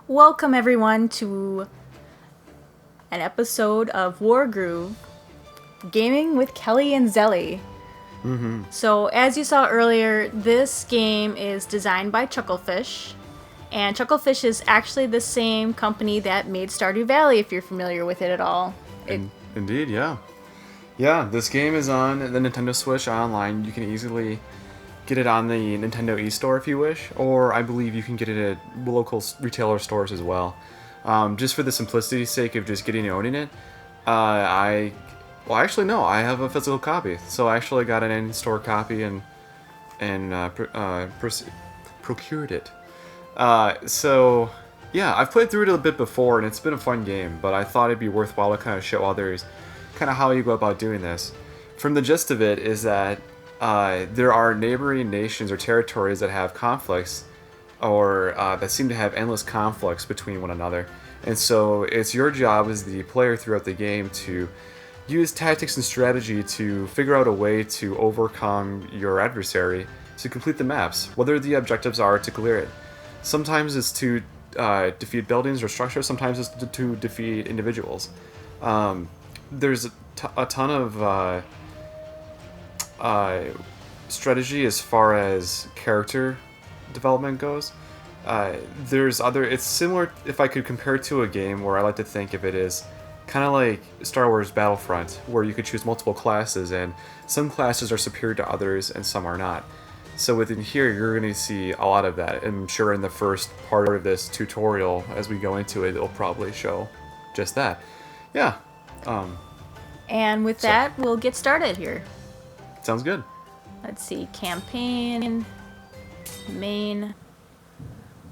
Welcome everyone to an episode of WarGroove, Gaming with Kelly and Zelly. So as you saw earlier, this game is designed by Chucklefish. And Chucklefish is actually the same company that made Stardew Valley, if you're familiar with it at all. Indeed, yeah. Yeah, this game is on the Nintendo Switch online. You can easily get it on the Nintendo eStore if you wish, or I believe you can get it at local retailer stores as well. Just for the simplicity's sake of just getting and owning it, I have a physical copy. So I actually got an in-store copy and procured it. So yeah, I've played through it a bit before, and it's been a fun game, but I thought it'd be worthwhile to kind of show others kind of how you go about doing this. From the gist of it is that there are neighboring nations or territories that have conflicts, or that seem to have endless conflicts between one another. And so it's your job as the player throughout the game to use tactics and strategy to figure out a way to overcome your adversary to complete the maps, whether the objectives are to clear it. Sometimes it's to defeat buildings or structures, sometimes it's to defeat individuals. There's a ton of strategy as far as character development goes. It's similar, if I could compare it to a game where I like to think of it as kind of like Star Wars Battlefront, where you could choose multiple classes, and some classes are superior to others and some are not. So within here, you're going to see a lot of that. I'm sure in the first part of this tutorial, as we go into it, it'll probably show just that. Yeah. And with that, we'll get started here. Sounds good. Let's see, campaign, main,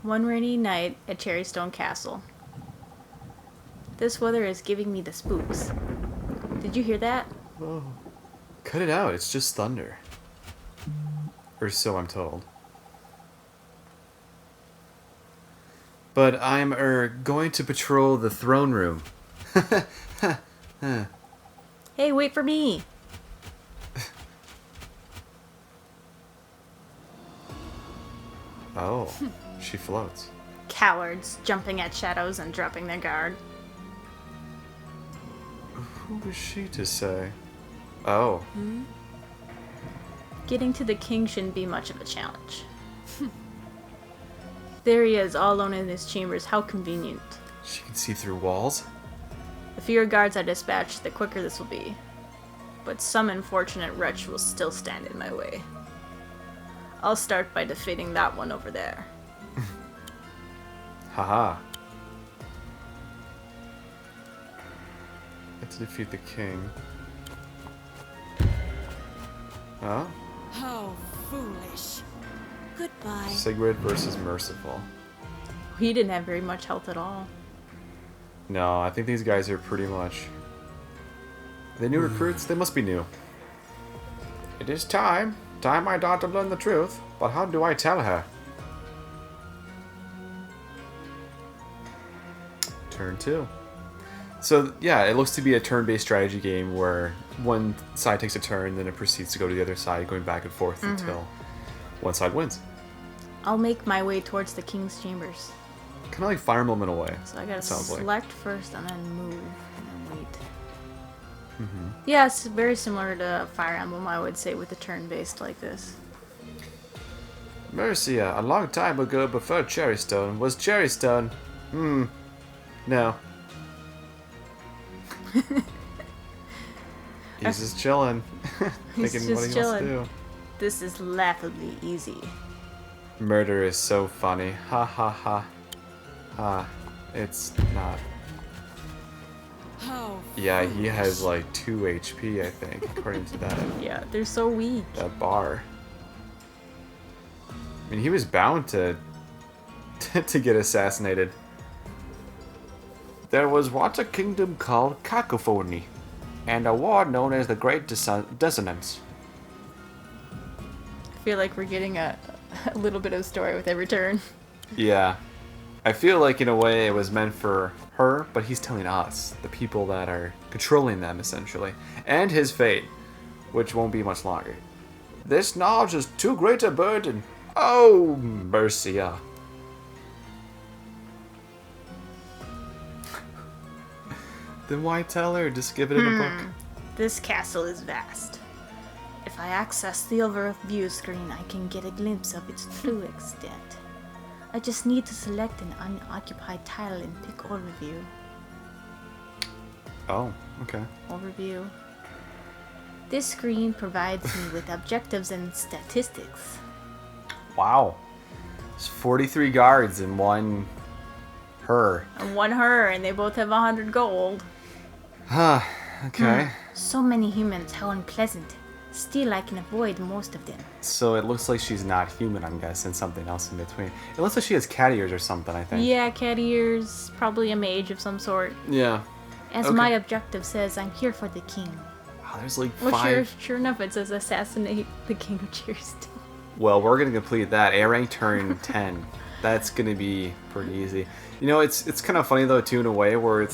one rainy night at Cherrystone Castle. This weather is giving me the spooks. Did you hear that? Oh. Cut it out, it's just thunder. Or so I'm told. But I'm going to patrol the throne room. Hey, wait for me! Oh, she floats. Cowards, jumping at shadows and dropping their guard. Who was she to say? Oh. Getting to the king shouldn't be much of a challenge. There he is, all alone in his chambers. How convenient. She can see through walls? The fewer guards I dispatch, the quicker this will be. But some unfortunate wretch will still stand in my way. I'll start by defeating that one over there. Haha. Let's defeat the king. Oh? How foolish. Goodbye. Sigrid versus Merciful. He didn't have very much health at all. No, I think these guys are pretty much... Are they new recruits? They must be new. It is time. Time my daughter learn the truth. But how do I tell her? Turn 2. So, yeah, it looks to be a turn-based strategy game where one side takes a turn, then it proceeds to go to the other side, going back and forth until one side wins. I'll make my way towards the king's chambers. Kind of like Fire Emblem in a way. So I gotta Sounds like. select first and then move and then wait. Yeah, it's very similar to Fire Emblem, I would say, with a turn-based like this. Mercia, a long time ago before Cherrystone. Was Cherrystone? No. He's just chilling. He's Thinking what just he wants chilling. to do. This is laughably easy. Murder is so funny. Ha ha ha. Ha. It's not. How Yeah, he has like 2 HP, I think, according to that. Yeah, they're so weak. That bar. I mean, he was bound to to get assassinated. There was once a kingdom called Cacophony, and a war known as the Great Dissonance. I feel like we're getting a little bit of story with every turn. Yeah. I feel like in a way it was meant for her, but he's telling us, the people that are controlling them, essentially. And his fate, which won't be much longer. This knowledge is too great a burden. Oh, Mercia. Then why tell her? Just give it in a book. This castle is vast. If I access the overhead view screen, I can get a glimpse of its true extent. I just need to select an unoccupied tile and pick Overview. Oh, okay. Overview. This screen provides me with objectives and statistics. Wow. There's 43 guards and one her. And one her, and they both have 100 gold. Huh. Okay. So many humans, how unpleasant. Still, I can avoid most of them. So it looks like she's not human, I'm guessing. Something else in between. It looks like she has cat ears or something, I think. Yeah, cat ears, probably a mage of some sort. Yeah. As my objective says, I'm here for the king. Wow, there's like Well, 5. sure enough, it says assassinate the king of Cherrystone. Well, we're gonna complete that. A rank turn 10. That's gonna be pretty easy. You know, it's kind of funny though too in a way where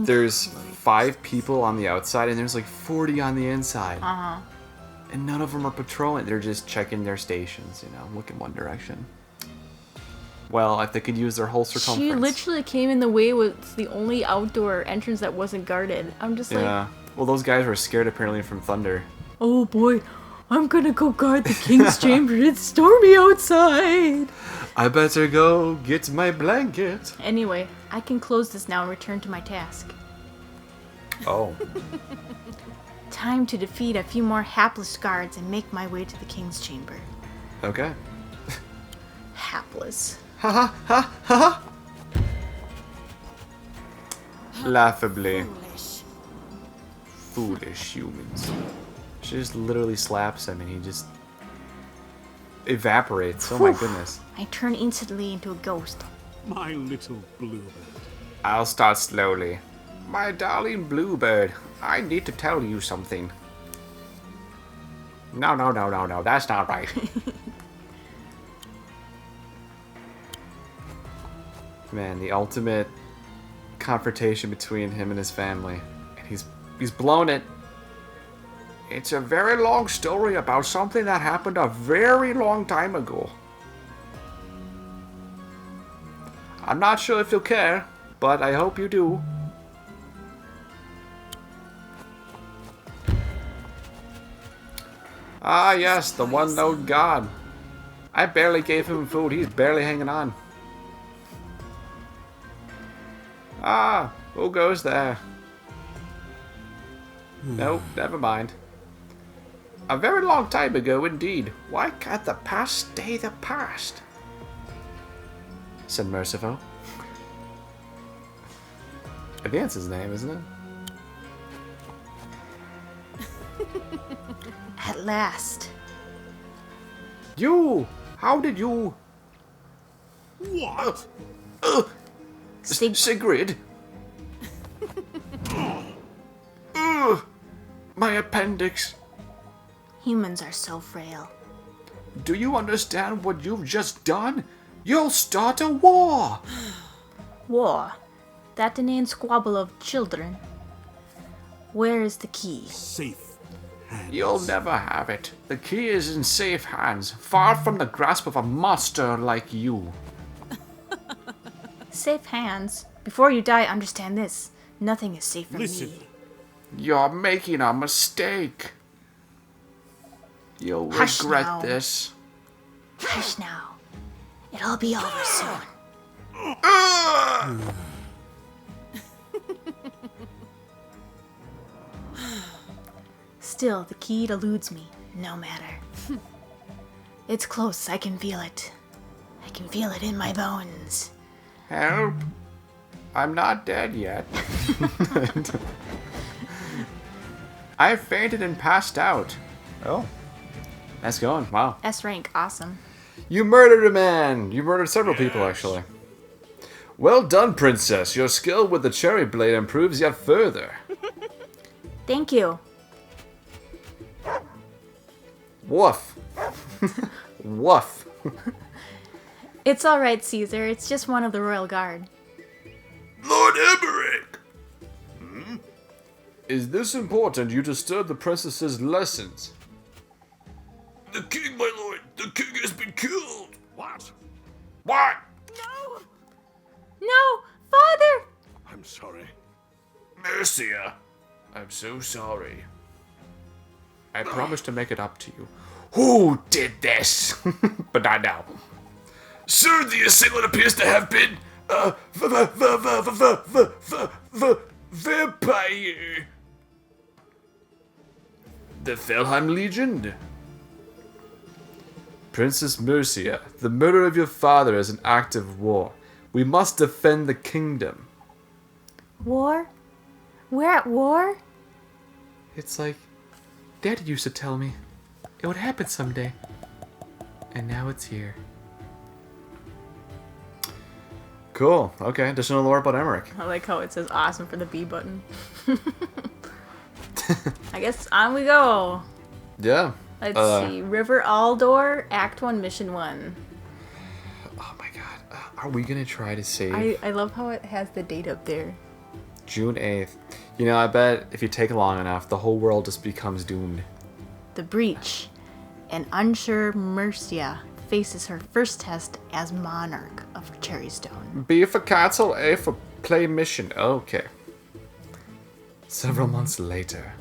there's 5 people on the outside and there's like 40 on the inside. And none of them are patrolling. They're just checking their stations, you know, looking one direction. Well, if they could use their whole circumference. She literally came in the way with the only outdoor entrance that wasn't guarded. I'm just like... Yeah. Well, those guys were scared apparently from thunder. Oh boy, I'm gonna go guard the king's chamber. It's stormy outside. I better go get my blanket. Anyway, I can close this now and return to my task. Oh. Time to defeat a few more hapless guards and make my way to the king's chamber. Okay. Hapless. Laughably. Foolish. Foolish humans. She just literally slaps him and he just evaporates. Oh my goodness. I turn instantly into a ghost. My little bluebird. I'll start slowly. My darling bluebird, I need to tell you something. No, that's not right. Man, the ultimate confrontation between him and his family. And he's blown it. It's a very long story about something that happened a very long time ago. I'm not sure if you'll care, but I hope you do. Ah, yes, the one-note god. I barely gave him food. He's barely hanging on. Ah, who goes there? Nope, never mind. A very long time ago indeed. Why can't the past stay the past? Said Merciful. I think that's his name, isn't it? At last. You! How did you... What? Sigrid? Ugh, my appendix. Humans are so frail. Do you understand what you've just done? You'll start a war! War. That inane squabble of children. Where is the key? Safe hands. You'll never have it. The key is in safe hands, far from the grasp of a monster like you. Safe hands. Before you die, understand this. Nothing is safe from Listen. me. You're making a mistake. You'll Hush regret now. this. Hush now. It'll be over soon. Still, the key eludes me. No matter. It's close. I can feel it. I can feel it in my bones. Help. I'm not dead yet. I fainted and passed out. Oh. Nice going. Wow. S rank. Awesome. You murdered a man! You murdered several people, actually. Well done, princess. Your skill with the cherry blade improves yet further. Thank you. Woof. Woof. It's alright, Caesar. It's just one of the royal guard. Lord Emmerich! Is this important? You disturbed the princess's lessons. The king, my lord! The king has been killed! What? What? No! No! Father! I'm sorry. Mercia, I'm so sorry. I promise to make it up to you. Who did this? But not now. Sir, the assailant appears to have been vampire. The Felheim Legion. Princess Mercia, the murder of your father is an act of war. We must defend the kingdom. War? We're at war? It's like Daddy used to tell me it would happen someday. And now it's here. Cool. Okay, additional lore about Emmerich. I like how it says awesome for the B button. I guess on we go. Yeah. Let's see. River Aldor, Act 1, Mission 1. Oh my god. Are we going to try to save I love how it has the date up there. June 8th? You know, I bet if you take long enough, the whole world just becomes doomed. The Breach. An unsure Mercia faces her first test as monarch of Cherrystone. B for castle, A for play mission. Okay. Several months later.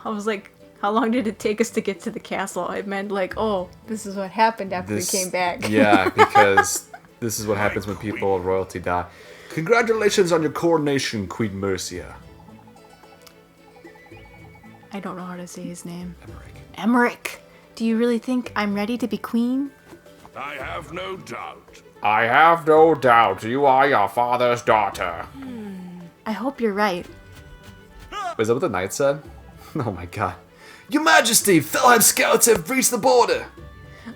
I was like, how long did it take us to get to the castle? I meant like, oh, this is what happened after we came back. Yeah, because this is what happens when people of royalty die. Congratulations on your coronation, Queen Mercia. I don't know how to say his name. Emmerich. Emmerich, do you really think I'm ready to be queen? I have no doubt. I have no doubt you are your father's daughter. I hope you're right. Is that what the knight said? Oh my god. Your Majesty, Felheim scouts have breached the border.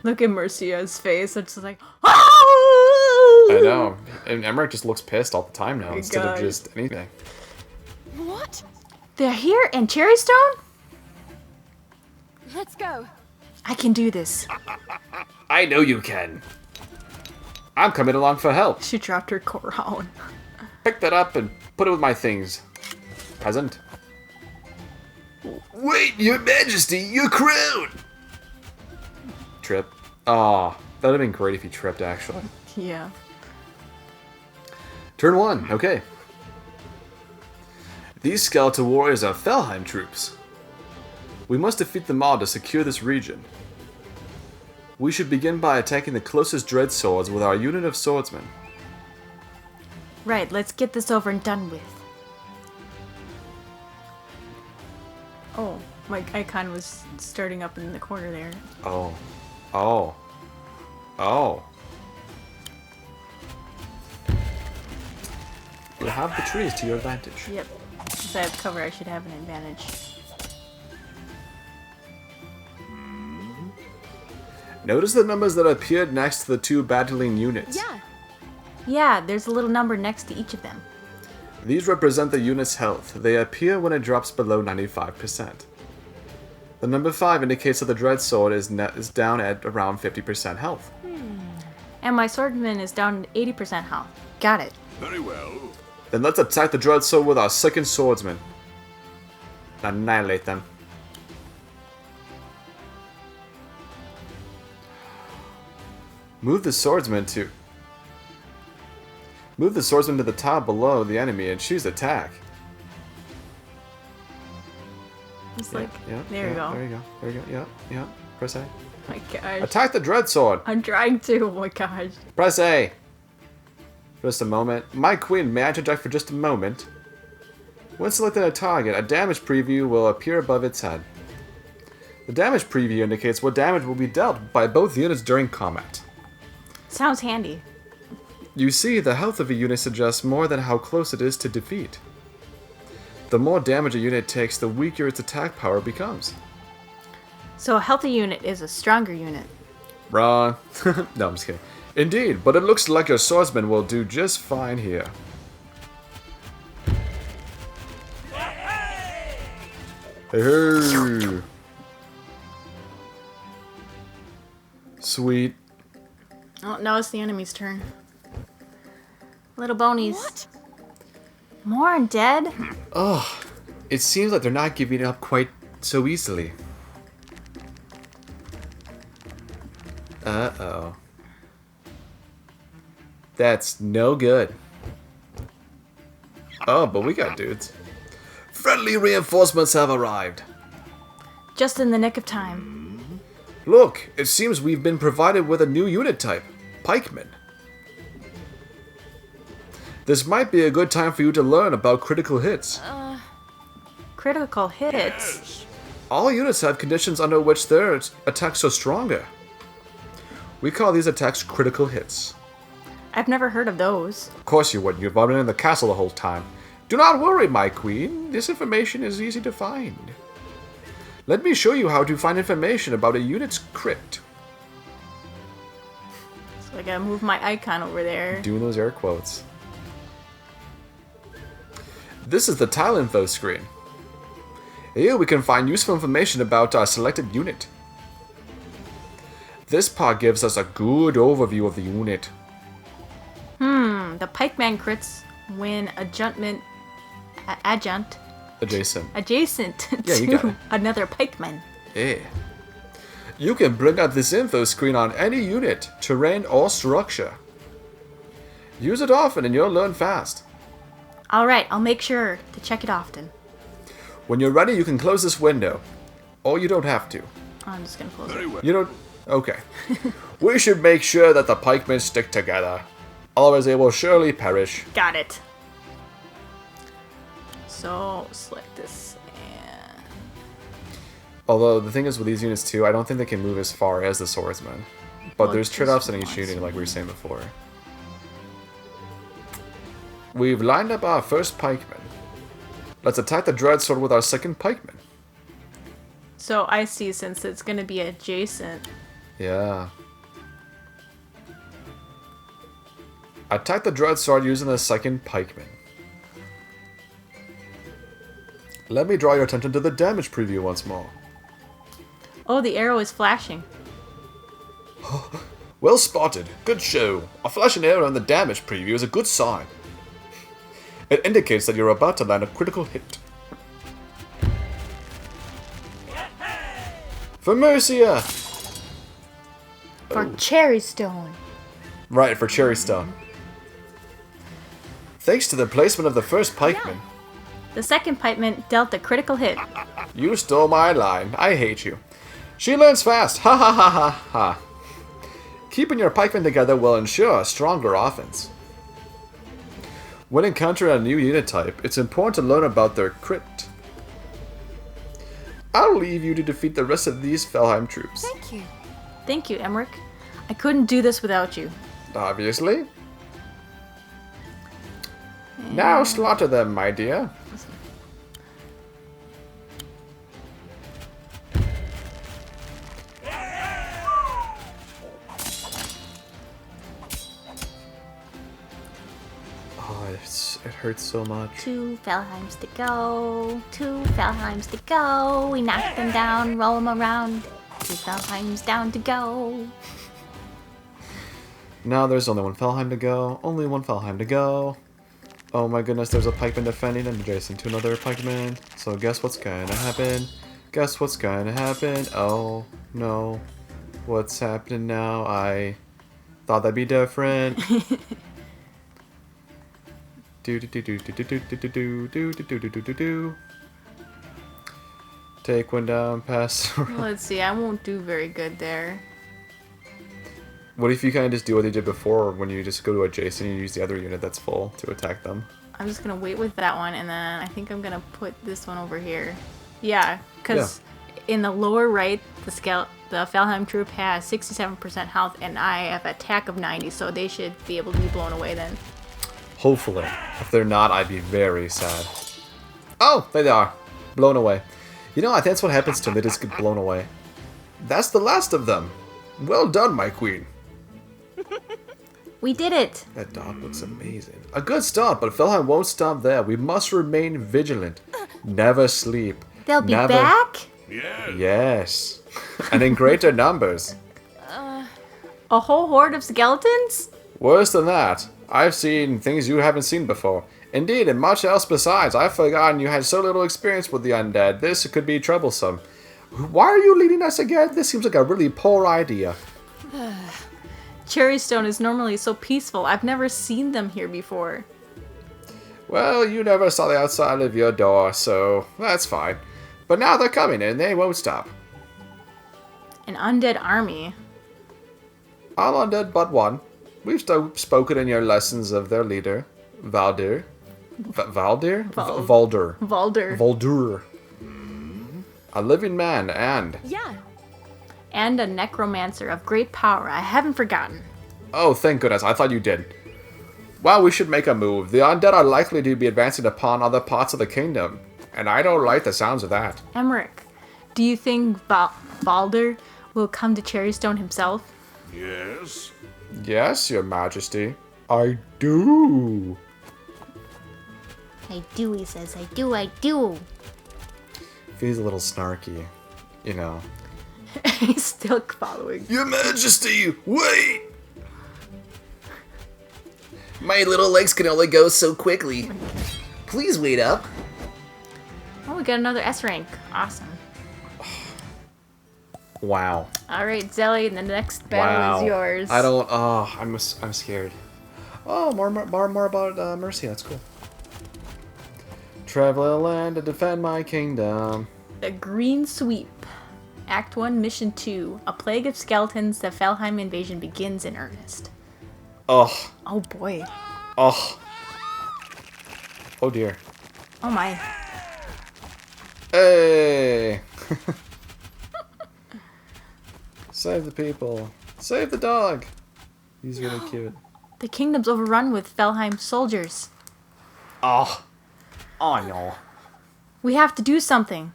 Look at Mercia's face. It's just like, oh! I know. And Emmerich just looks pissed all the time now instead of God. just anything. What? They're here in Cherrystone? Let's go. I can do this. I know you can. I'm coming along for help. She dropped her crown. Pick that up and put it with my things. Peasant. Wait, Your Majesty, your crown! Trip. Aw, that would have been great if he tripped, actually. Yeah. Turn 1, okay. These skeletal warriors are Felheim troops. We must defeat them all to secure this region. We should begin by attacking the closest dread swords with our unit of swordsmen. Right, let's get this over and done with. Oh, my icon was starting up in the corner there. Oh. Oh. Oh. You have the trees to your advantage. Yep. Since I have cover, I should have an advantage. Notice the numbers that appeared next to the two battling units. Yeah. Yeah, there's a little number next to each of them. These represent the unit's health. They appear when it drops below 95%. The number 5 indicates that the dread sword is down at around 50% health. And my swordman is down 80% health. Got it. Very well. Then let's attack the dread sword with our second swordsman. Annihilate them. Move the swordsman to the top below the enemy and choose attack. Just like, Yeah, there you go. There you go. There you go. Yeah. Press A. My gosh. Attack the dread sword. I'm trying to. Oh my gosh. Press A. Just a moment. My queen, may I interject for just a moment? When selecting a target, a damage preview will appear above its head. The damage preview indicates what damage will be dealt by both units during combat. Sounds handy. You see, the health of a unit suggests more than how close it is to defeat. The more damage a unit takes, the weaker its attack power becomes. So a healthy unit is a stronger unit. Wrong. No, I'm just kidding. Indeed, but it looks like your swordsman will do just fine here. Hey! Sweet. Oh, now it's the enemy's turn. Little bonies. What? More undead? Ugh. It seems like they're not giving up quite so easily. Uh-oh. That's no good. Oh, but we got dudes. Friendly reinforcements have arrived. Just in the nick of time. Look, it seems we've been provided with a new unit type, pikemen. This might be a good time for you to learn about critical hits. Critical hits? Yes. All units have conditions under which their attacks are stronger. We call these attacks critical hits. I've never heard of those. Of course you wouldn't, you've been in the castle the whole time. Do not worry, my queen, this information is easy to find. Let me show you how to find information about a unit's crit. So I gotta move my icon over there. Doing those air quotes. This is the tile info screen. Here we can find useful information about our selected unit. This part gives us a good overview of the unit. The pikeman crits when adjacent Yeah, you got to it. another pikeman. Yeah. You can bring up this info screen on any unit, terrain, or structure. Use it often and you'll learn fast. Alright, I'll make sure to check it often. When you're ready, you can close this window. Or you don't have to. I'm just gonna close Very it. well. You don't... Okay. We should make sure that the pikemen stick together. Otherwise they will surely perish. Got it. So, select this and... Although, the thing is with these units too, I don't think they can move as far as the swordsman. But Well, there's just trade-offs in each once. unit, like we were saying before. We've lined up our first pikeman. Let's attack the dreadsword with our second pikeman. So I see, since it's gonna be adjacent. Yeah. Attack the dreadsword using the second pikeman. Let me draw your attention to the damage preview once more. Oh, the arrow is flashing. Well spotted. Good show. A flashing arrow in the damage preview is a good sign. It indicates that you're about to land a critical hit. For Mercia! For Cherrystone. Right, for Cherrystone. Thanks to the placement of the first pikeman, The second pikeman dealt a critical hit. you stole my line. I hate you. She learns fast. Ha ha ha ha ha. Keeping your pikemen together will ensure a stronger offense. When encountering a new unit type, it's important to learn about their crit. I'll leave you to defeat the rest of these Felheim troops. Thank you. Thank you, Emmerich. I couldn't do this without you. Obviously. Now slaughter them, my dear. Oh, it hurts so much. 2 Felheims to go. 2 Felheims to go. We knock them down, roll them around. 2 Felheims down to go. Now there's only one Felheim to go. Only one Felheim to go. Oh my goodness, there's a pikeman defending and adjacent to another pikeman. So guess what's gonna happen? Guess what's gonna happen? Oh no. What's happening now? I thought that'd be different. Do do do do do do do do do do do do do do do do. Take one down, pass. Let's see, I won't do very good there. What if you kind of just do what they did before when you just go to adjacent and you use the other unit that's full to attack them? I'm just gonna wait with that one, and then I think I'm gonna put this one over here. Yeah, because in the lower right, the Felheim troop has 67% health, and I have attack of 90, so they should be able to be blown away then. Hopefully. If they're not, I'd be very sad. Oh, there they are. Blown away. You know, I think that's what happens to them. They just get blown away. That's the last of them. Well done, my queen. We did it! That dog looks amazing. A good start, but Felheim won't stop there. We must remain vigilant. Never sleep. They'll be Never... back? Yes. Yes. And in greater numbers. A whole horde of skeletons? Worse than that. I've seen things you haven't seen before. Indeed, and much else besides. I've forgotten you had so little experience with the undead. This could be troublesome. Why are you leading us again? This seems like a really poor idea. Cherrystone is normally so peaceful. I've never seen them here before. Well, you never saw the outside of your door, so that's fine. But now they're coming and they won't stop. An undead army. All undead but one. We've spoken in your lessons of their leader, Valdir. Valdir? Valdur. Valder. Valdur. A living man and... Yeah. And a necromancer of great power. I haven't forgotten. Oh, thank goodness. I thought you did. Well, we should make a move. The undead are likely to be advancing upon other parts of the kingdom. And I don't like the sounds of that. Emmerich, do you think Valder will come to Cherrystone himself? Yes? Yes, your majesty. I do. I do, he says. I do. He's a little snarky, you know. He's still following. Your majesty, wait! My little legs can only go so quickly. Please wait up. Oh, we got another S rank. Awesome. Wow. All right, Zelly, the next battle is yours. I don't. Oh, I'm scared. Oh, more about Mercy. That's cool. Travel a land to defend my kingdom. The Greensweep. Act 1, Mission 2. A plague of skeletons. The Felheim invasion begins in earnest. Oh. Oh boy. Oh. Oh dear. Oh my. Hey. Save the people. Save the dog. He's really cute. The kingdom's overrun with Felheim soldiers. Oh. Oh no. We have to do something.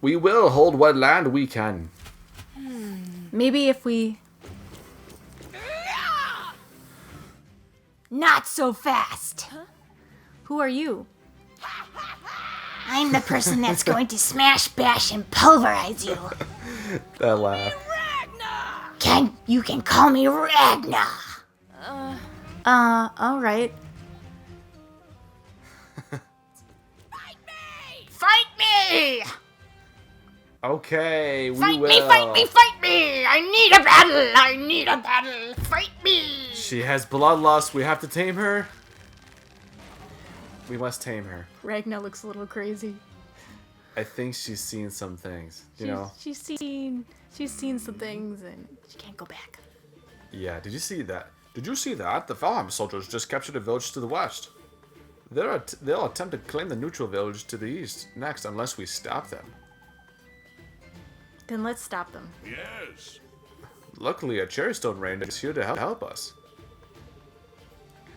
We will hold what land we can. Maybe if we... Not so fast! Huh? Who are you? I'm the person that's going to smash, bash, and pulverize you. That laugh. You can call me Ragnar. Alright. Fight me! Okay, we Fight will. me, fight me, fight me! I need a battle! Fight me! She has bloodlust. We have to tame her. We must tame her. Ragnar looks a little crazy. I think she's seen some things, you know? She's seen some things and she can't go back. Yeah, did you see that? Did you see that? The Valheim soldiers just captured a village to the west. They'll attempt to claim the neutral village to the east next unless we stop them. Then let's stop them. Yes. Luckily, a Cherrystone ranger is here to help us.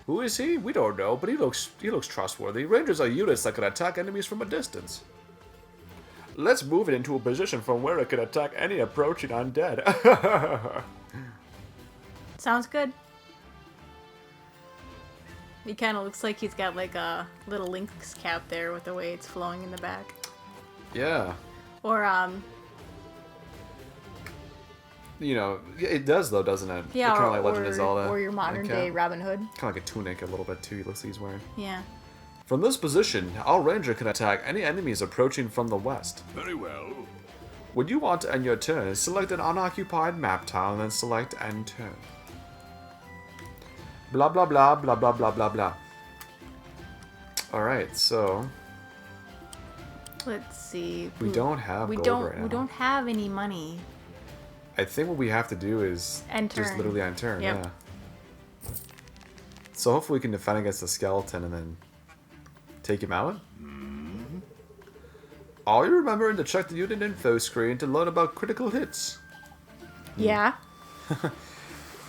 Who is he? We don't know, but he looks trustworthy. Rangers are units that can attack enemies from a distance. Let's move it into a position from where it can attack any approaching undead. Sounds good. He kind of looks like he's got like a little lynx cap there with the way it's flowing in the back. Yeah. Or, You know, it does though, doesn't it? yeah, kind of like Legend of Zelda. or your modern day Robin Hood. Kind of like a tunic a little bit too, he looks like he's wearing. Yeah. From this position, our ranger can attack any enemies approaching from the west. Very well. When you want to end your turn, select an unoccupied map tile and then select end turn. Blah blah blah blah blah blah blah blah. Alright, so Let's see. we don't have gold right now. We don't have any money. I think what we have to do is End just turn. literally end turn, Yep. yeah. So hopefully we can defend against the skeleton and then take him out. All you remember to check the unit info screen to learn about critical hits. Yeah.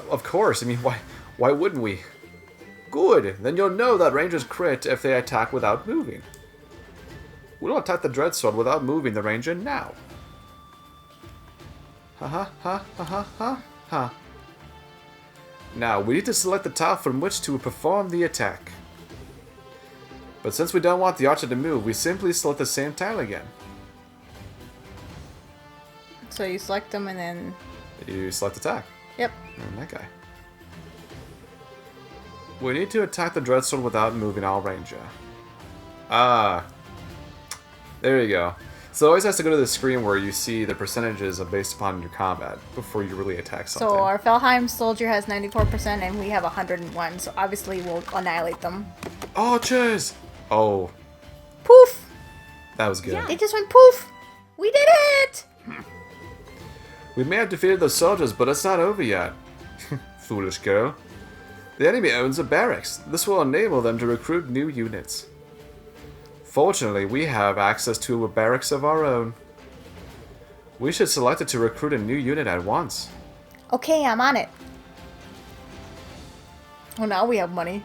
Of course, I mean, why wouldn't we? Good, then you'll know that rangers crit if they attack without moving. We'll attack the Dreadsword without moving the ranger now. Ha ha ha ha ha ha ha. Now, we need to select the tile from which to perform the attack. But since we don't want the archer to move, we simply select the same tile again. So you select them and then... You select attack. Yep. And that guy. We need to attack the Dreadsword without moving our ranger. Ah. There you go. So it always has to go to the screen where you see the percentages of based upon your combat before you really attack something. So our Felheim soldier has 94% and we have 101, so obviously we'll annihilate them. Archers! Oh, Poof! that was good. They just went poof! We did it! We may have defeated those soldiers, but it's not over yet. Foolish girl. The enemy owns a barracks. This will enable them to recruit new units. Fortunately, we have access to a barracks of our own. We should select it to recruit a new unit at once. Okay, I'm on it. Oh, now we have money.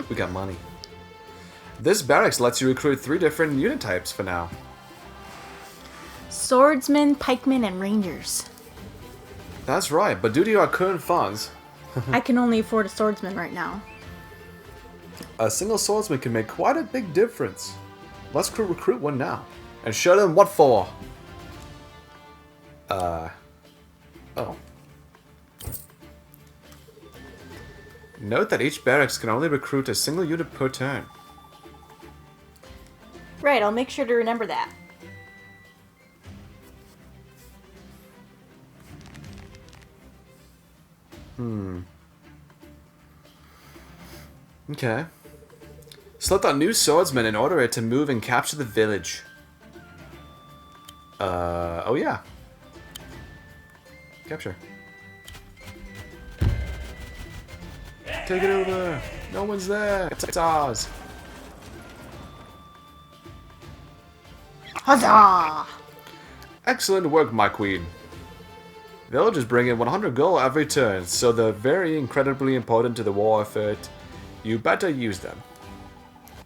We got money. This barracks lets you recruit 3 different unit types for now. Swordsmen, pikemen, and rangers. That's right, but due to our current funds, I can only afford a swordsman right now. a single swordsman can make quite a big difference. Let's recruit one now. And show them what for. Oh. Note that each barracks can only recruit a single unit per turn. Right, I'll make sure to remember that. Okay. Select a new swordsman in order to move and capture the village. Oh yeah. Capture. Take it over. No one's there. It's ours. Huzzah! Excellent work, my queen. Villagers bring in 100 gold every turn, so they're very incredibly important to the war effort. You better use them.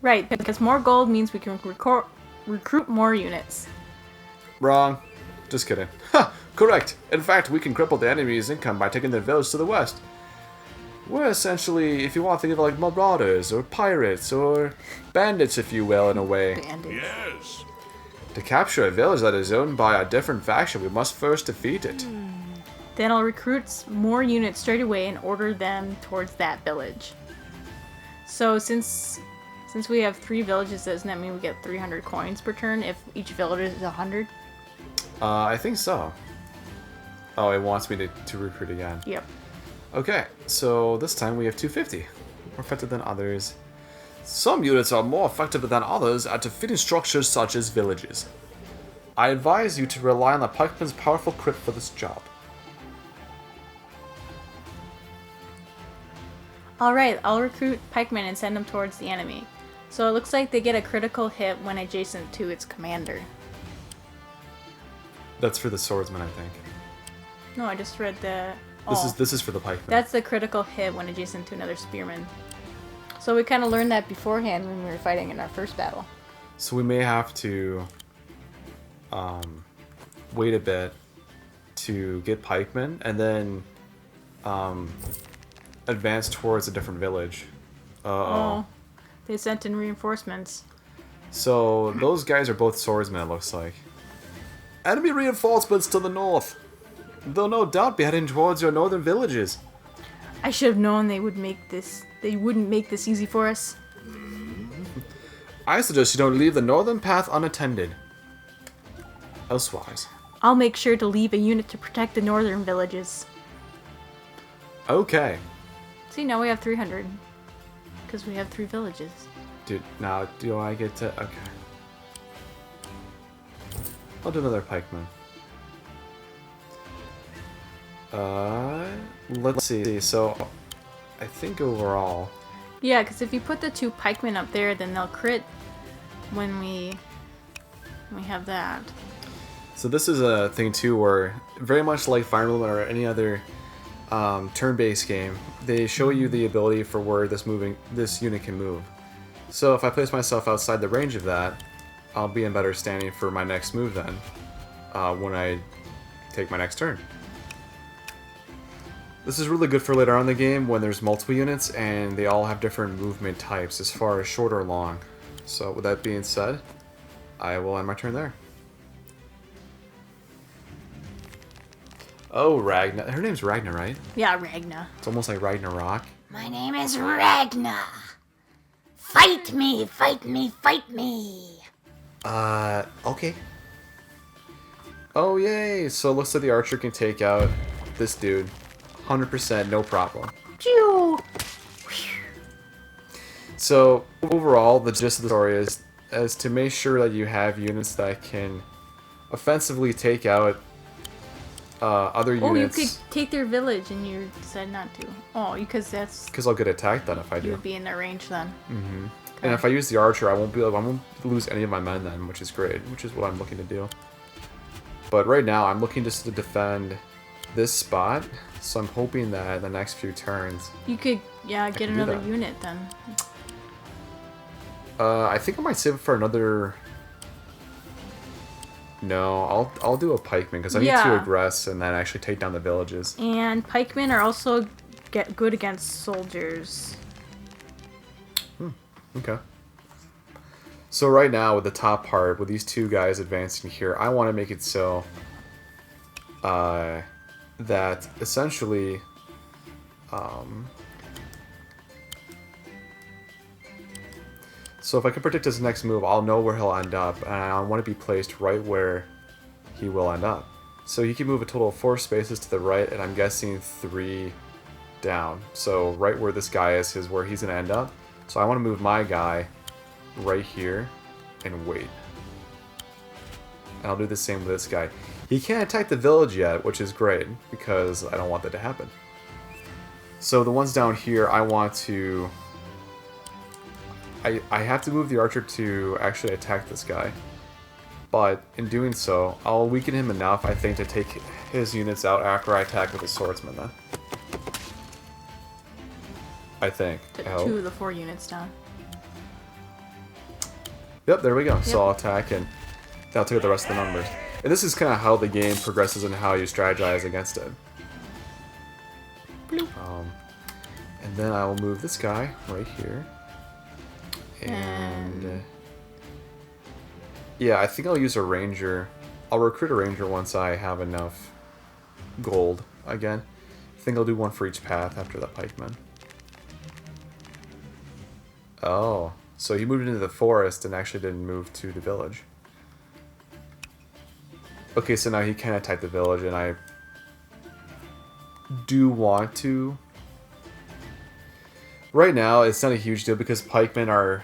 Right, because more gold means we can recruit more units. Wrong. Just kidding. Ha! Correct. In fact, we can cripple the enemy's income by taking their village to the west. We're essentially, if you want to think of it like marauders, or pirates, or bandits, if you will, in a way. Bandits. Yes. To capture a village that is owned by a different faction, we must first defeat it. Then I'll recruit more units straight away and order them towards that village. So since we have 3 villages, doesn't that mean we get 300 coins per turn if each village is 100? I think so. Oh, it wants me to recruit again. Yep. Okay, so this time we have 250. More effective than others. Some units are more effective than others at defeating structures such as villages. I advise you to rely on the pikeman's powerful crit for this job. Alright, I'll recruit pikemen and send them towards the enemy. So it looks like they get a critical hit when adjacent to its commander. That's for the swordsman, I think. No, I just read the... This is for the pikeman. That's the critical hit when adjacent to another spearman. So we kind of learned that beforehand when we were fighting in our first battle. So we may have to wait a bit to get pikemen and then advance towards a different village. Oh, they sent in reinforcements. So those guys are both swordsmen, it looks like. Enemy reinforcements to the north. They'll no doubt be heading towards your northern villages. I should have known they wouldn't make this easy for us. I suggest you don't leave the northern path unattended. Elsewise. I'll make sure to leave a unit to protect the northern villages. Okay. See, now we have 300. Because we have 3 villages. Dude, now do I get to... Okay. I'll do another pikeman. Let's see. So, I think overall... Yeah, because if you put the 2 pikemen up there, then they'll crit when we have that. So this is a thing too where, very much like Fire Emblem or any other turn-based game, they show you the ability for where this unit can move. So if I place myself outside the range of that, I'll be in better standing for my next move then, when I take my next turn. This is really good for later on in the game when there's multiple units and they all have different movement types as far as short or long. So with that being said, I will end my turn there. Oh, Ragna. Her name's Ragna, right? Yeah, Ragna. It's almost like Ragnarok. My name is Ragna. Fight me, fight me, fight me. Okay. Oh, yay! So it looks like the archer can take out this dude. 100%, no problem. Phew. So, overall, the gist of the story is to make sure that you have units that can offensively take out other Oh, you units. could take their village and you decide not to. Oh, because that's... Because I'll get attacked then if I You do. would be in their range then. Mm-hmm. And if I use the archer, I won't lose any of my men then, which is great, which is what I'm looking to do. But right now, I'm looking just to defend this spot, so I'm hoping that in the next few turns... You could, yeah, get can do another that. unit then. I think I might save it for another... No, I'll do a pikeman, because I need to Yeah. aggress and then actually take down the villages. And pikemen are also good against soldiers. Okay. So right now, with the top part, with these two guys advancing here, I want to make it so that essentially so if I can predict his next move, I'll know where he'll end up, and I want to be placed right where he will end up. So he can move a total of 4 spaces to the right, and I'm guessing 3 down. So right where this guy is where he's going to end up. So I want to move my guy right here and wait. And I'll do the same with this guy. He can't attack the village yet, which is great, because I don't want that to happen. So the ones down here, I want to... I have to move the archer to actually attack this guy. But in doing so, I'll weaken him enough, I think, to take his units out after I attack with the swordsman then. I think. I hope. 2 of the 4 units down. Yep, there we go. Yep. So I'll attack and that'll take out the rest of the numbers. And this is kind of how the game progresses and how you strategize against it. And then I will move this guy right here. And yeah, I think I'll use a ranger. I'll recruit a ranger once I have enough gold again. I think I'll do one for each path after the pikeman. Oh, so he moved into the forest and actually didn't move to the village. Okay, so now he can attack the village, and I do want to. Right now, it's not a huge deal because pikemen are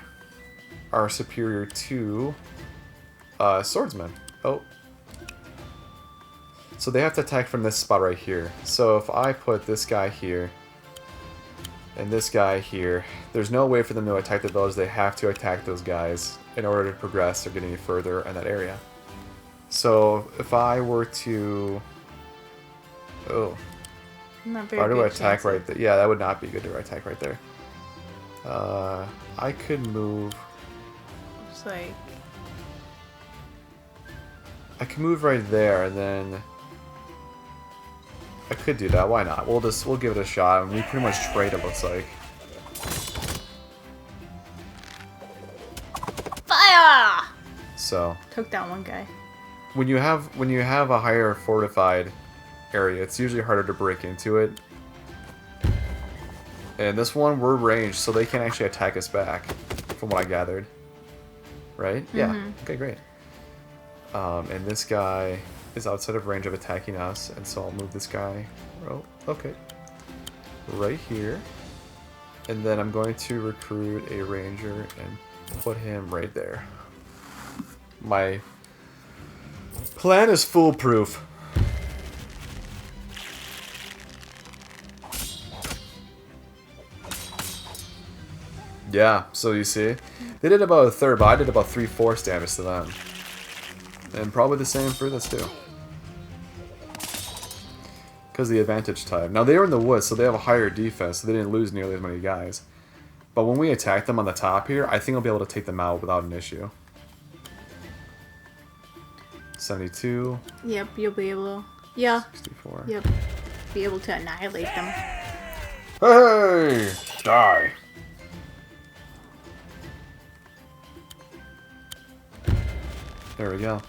superior to swordsmen. Oh. So they have to attack from this spot right here. So if I put this guy here and this guy here, there's no way for them to attack the village. They have to attack those guys in order to progress or get any further in that area. So if I were to... Oh. Not If very I were to good attack chance. right there... Yeah, that would not be good to attack right there. I could move... It's like... I can move right there, and then... I could do that, why not? We'll give it a shot, and we pretty much trade, it looks like. Fire! So, Took down one guy. when you have a higher fortified area, it's usually harder to break into it. And this one, we're ranged, so they can actually attack us back, from what I gathered. Right? Yeah. Okay, great. And this guy is outside of range of attacking us, and so I'll move this guy. Oh, okay. Right here. And then I'm going to recruit a ranger and put him right there. My plan is foolproof. Yeah, so you see, they did about a third, but I did about 3/4 damage to them. And probably the same for this too. Because of the advantage type. Now they are in the woods, so they have a higher defense, so they didn't lose nearly as many guys. But when we attack them on the top here, I think I'll be able to take them out without an issue. 72. Yep, you'll be able to... Yeah. 64. Yep. Be able to annihilate them. Hey! Die! There we go.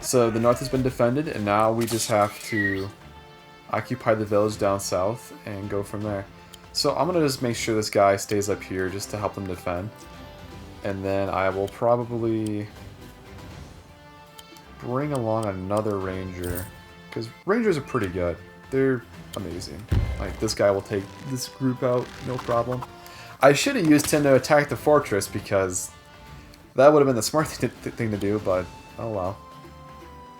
So the north has been defended, and now we just have to occupy the village down south and go from there. So I'm going to just make sure this guy stays up here just to help them defend. And then I will probably... bring along another ranger. Because rangers are pretty good. They're amazing. Like, this guy will take this group out, no problem. I should have used him to attack the fortress because that would have been the smart thing to do, but oh well.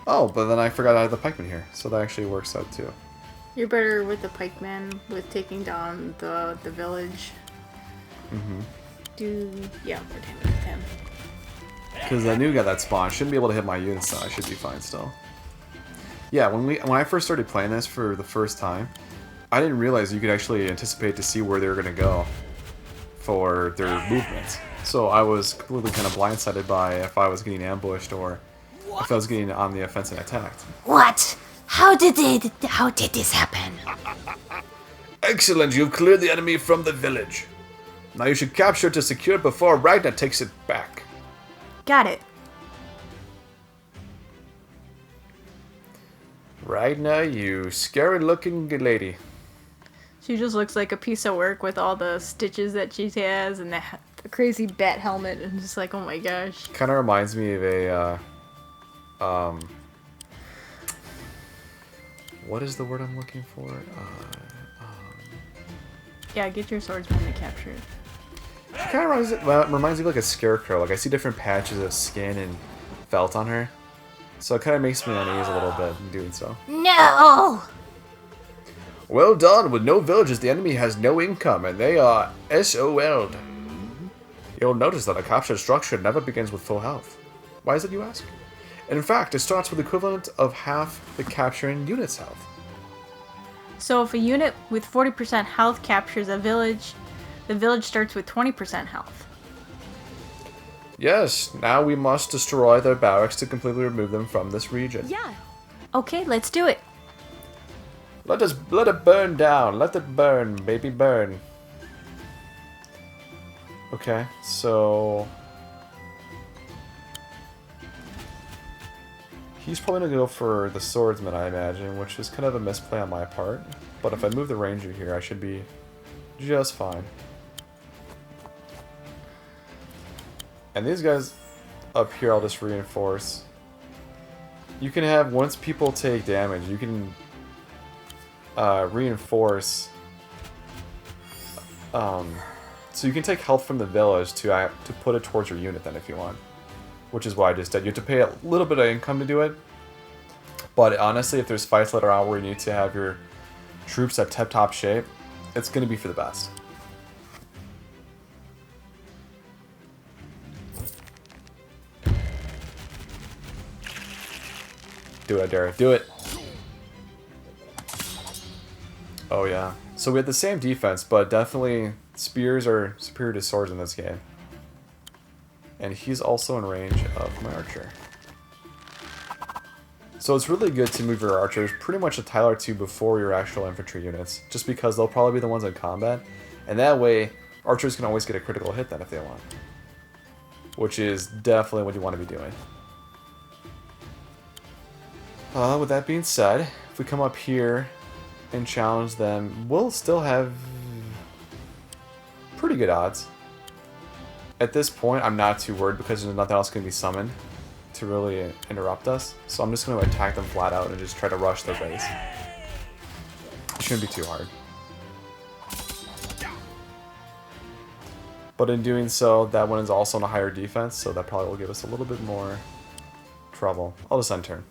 Oh, but then I forgot I had the pikeman here, so that actually works out too. You're better with the pikeman, with taking down the village. Mm-hmm. Yeah, we're taking with him. Because the new guy that spawned shouldn't be able to hit my units, so I should be fine still. Yeah, when I first started playing this for the first time, I didn't realize you could actually anticipate to see where they were going to go for their movements. So I was completely kind of blindsided by if I was getting ambushed or if I was getting on the offense and attacked. What? How did this happen? Excellent, you've cleared the enemy from the village. Now you should capture it to secure it before Ragnar takes it back. Got it. Ragnar, you scary-looking lady. She just looks like a piece of work with all the stitches that she has and the crazy bat helmet, and just like, oh my gosh. Kind of reminds me of a, what is the word I'm looking for? Yeah, get your swordsman to capture it. Kind of reminds me of like a scarecrow. Like I see different patches of skin and felt on her, so it kind of makes me unease a little bit in doing so. No! Well done. With no villages, the enemy has no income, and they are SOL'd. You'll notice that a captured structure never begins with full health. Why is it, you ask? In fact, it starts with the equivalent of half the capturing unit's health. So if a unit with 40% health captures a village, the village starts with 20% health. Yes, now we must destroy their barracks to completely remove them from this region. Yeah. Okay, let's do it. Let it burn down. Let it burn, baby, burn. Okay, so he's probably gonna go for the swordsman, I imagine, which is kind of a misplay on my part. But if I move the ranger here, I should be just fine. And these guys up here, I'll just reinforce. You can have, once people take damage, you can reinforce. So you can take health from the village to put it towards your unit then if you want. Which is what I just did. You have to pay a little bit of income to do it. But honestly, if there's fights later on where you need to have your troops at tip-top shape, it's going to be for the best. Do it, I dare it. Do it! Oh yeah. So we had the same defense, but definitely spears are superior to swords in this game. And he's also in range of my archer. So it's really good to move your archers pretty much a tile or two before your actual infantry units, just because they'll probably be the ones in combat, and that way archers can always get a critical hit then if they want. Which is definitely what you want to be doing. With that being said, if we come up here and challenge them, we'll still have pretty good odds. At this point, I'm not too worried because there's nothing else going to be summoned to really interrupt us. So I'm just going to attack them flat out and just try to rush their base. It shouldn't be too hard. But in doing so, that one is also on a higher defense, so that probably will give us a little bit more trouble. I'll just end turn.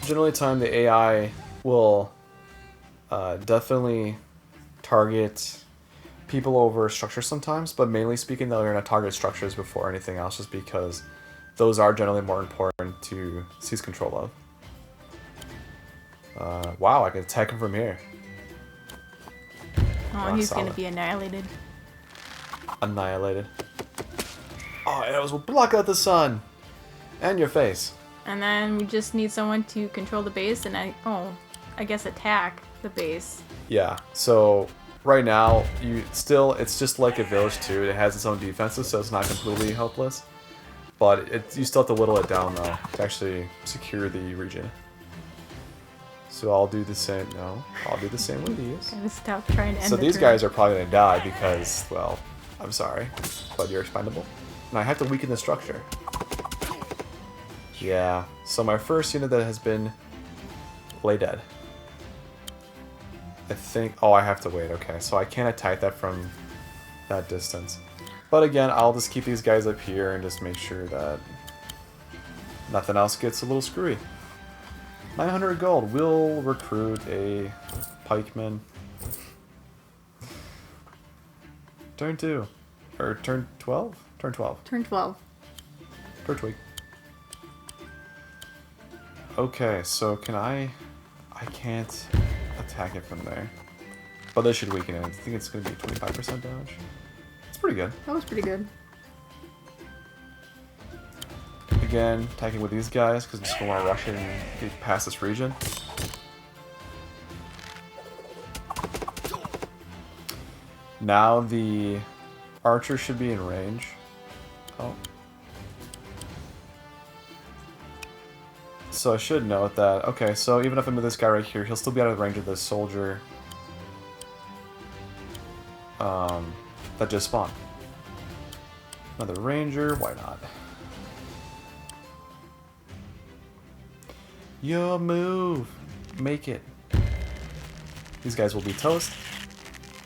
Generally time the AI will definitely target people over structures sometimes, but mainly speaking they're going to target structures before anything else just because those are generally more important to seize control of. Wow, I can attack him from here. Oh, he's going to be annihilated. Annihilated. Oh, arrows will block out the sun! And your face. And then we just need someone to control the base and I guess attack the base. Yeah, so right now it's just like a village too. It has its own defenses, so it's not completely helpless. But you still have to whittle it down though to actually secure the region. So I'll do the same. No, I'll do the same with these. Gotta stop trying to end So the these turn. guys are probably gonna die because, well, I'm sorry, but you're expendable. And I have to weaken the structure. Yeah. So my first unit that has been lay dead. I think. Oh, I have to wait. Okay, so I can't attack that from that distance. But again, I'll just keep these guys up here and just make sure that nothing else gets a little screwy. 900 gold. We'll recruit a pikeman. Turn 2. Or turn 12? Turn 12. Turn 12. Per tweak. Okay, so can I can't attack it from there. But this should weaken it. I think it's going to be 25% damage. It's pretty good. That was pretty good. Again, attacking with these guys because I'm just going to rush in and get past this region. Now the archer should be in range. Oh. So I should note that, okay, so even if I move this guy right here, he'll still be out of range of this soldier that just spawned. Another ranger, why not? Your move! Make it. These guys will be toast.